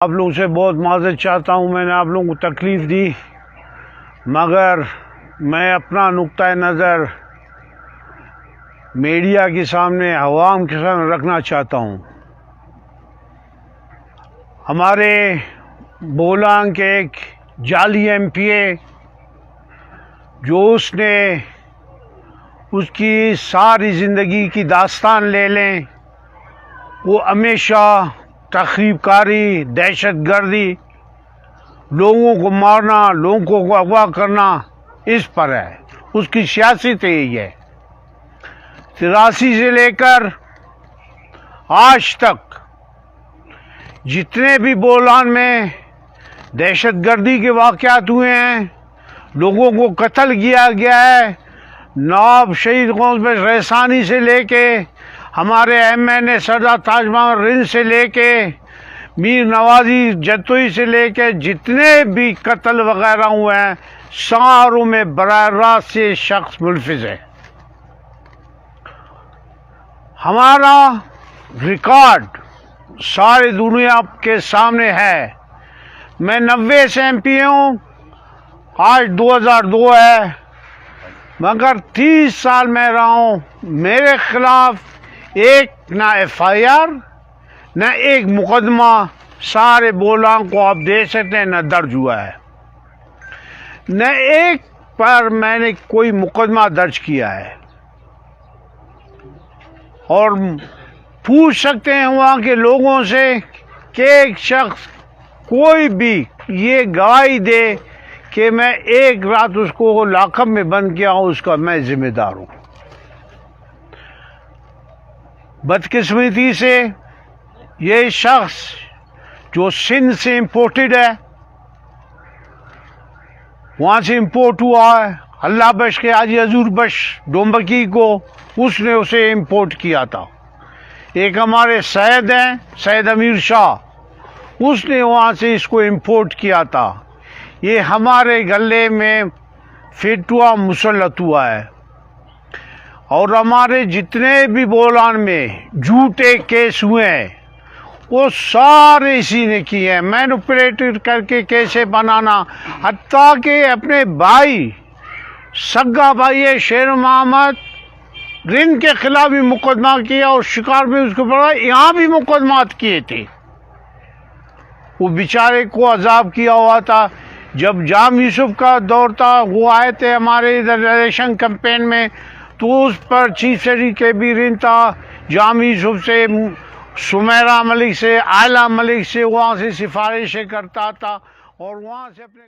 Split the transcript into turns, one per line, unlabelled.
आप लोगों से बहुत माज़रत चाहता हूँ, मैंने आप लोगों को तकलीफ़ दी, मगर मैं अपना नुक्ता नज़र मीडिया के सामने, अवाम के सामने रखना चाहता हूँ। हमारे बोलांग के एक जाली एमपीए जो उसने उसकी सारी ज़िंदगी की दास्तान ले लें, वो हमेशा तख़रीबकारी, दहशतगर्दी, लोगों को मारना, लोगों को अगवा करना, इस पर है। उसकी सियासत यही है। 83 से लेकर आज तक जितने भी बोलान में दहशतगर्दी के वाक़यात हुए हैं, लोगों को कत्ल किया गया है, नवाब शहीद क़ौस रैसानी से लेके हमारे एमएनए सरदार ताज महमद रिंद से लेके मीर नवाजी जतोई से लेके जितने भी कत्ल वगैरह हुए हैं, सारों में बराह रास्त से शख्स मुलफिज है। हमारा रिकॉर्ड सारी दुनिया के सामने है। मैं 90 से एमपी हूँ, आज 2002 है, मगर 30 साल में रहा हूँ। मेरे खिलाफ एक ना एफआईआर न एक मुकदमा सारे बोलांग को आप देख सकते हैं न दर्ज हुआ है, न एक पर मैंने कोई मुकदमा दर्ज किया है। और पूछ सकते हैं वहाँ के लोगों से कि एक शख्स कोई भी ये गवाही दे कि मैं एक रात उसको लाकअप में बंद किया हूँ, उसका मैं जिम्मेदार हूँ। बदकिस्मती से ये शख्स जो सिंध से इम्पोर्टेड है, वहाँ से इम्पोर्ट हुआ है, अल्लाह बख्श के हाजी हजूर बख्श डोंबकी को उसने उसे इम्पोर्ट किया था। एक हमारे सैयद हैं, सैयद अमीर शाह, उसने वहाँ से इसको इम्पोर्ट किया था। ये हमारे गले में फिट हुआ, मुसल्लत हुआ है। और हमारे जितने भी बोलान में झूठे केस हुए हैं, वो सारे इसी ने किए हैं। मैनिपुलेटेड करके केसे बनाना, हत्ता के अपने भाई, सगा भाई है शेर मोहम्मद रिंद के खिलाफ भी मुकदमा किया और शिकार में उसको पड़ा, यहाँ भी मुकदमात किए थे। वो बेचारे को अजाब किया हुआ था। जब जाम यूसुफ का दौर था, वो आए थे हमारे इधर इलेक्शन कैंपेन में, तो उस पर चीफ सेक्रेटरी भी रिंद था। जाम यूसुफ से, सुमेरा मलिक से, आयला मलिक से वहाँ से सिफारिशें करता था और वहाँ से अपने